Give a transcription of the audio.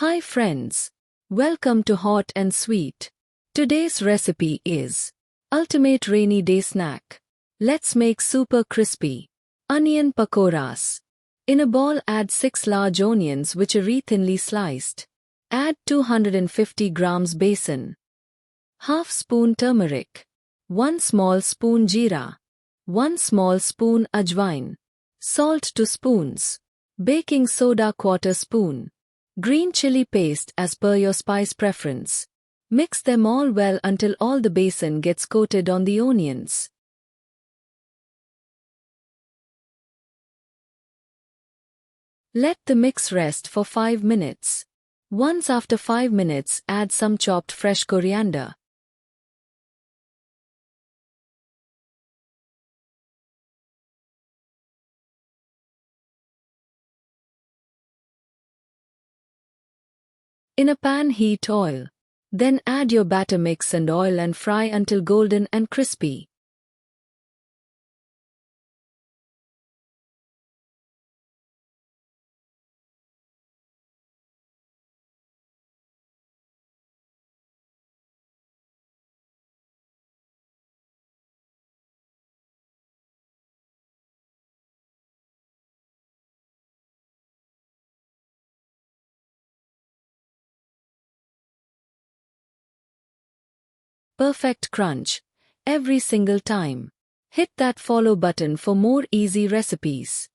Hi friends. Welcome to Hot and Sweet. Today's recipe is ultimate rainy day snack. Let's make super crispy onion pakoras. In a bowl add 6 large onions which are thinly sliced. Add 250 grams besan, half spoon turmeric, 1 small spoon jeera, 1 small spoon ajwain, salt 2 spoons, baking soda 1/4 spoon. Green chili paste as per your spice preference. Mix them all well until all the besan gets coated on the onions. Let the mix rest for 5 minutes. Once after 5 minutes, add some chopped fresh coriander. In a pan heat oil. Then add your batter mix and oil and fry until golden and crispy. Perfect crunch every single time. Hit that follow button for more easy recipes.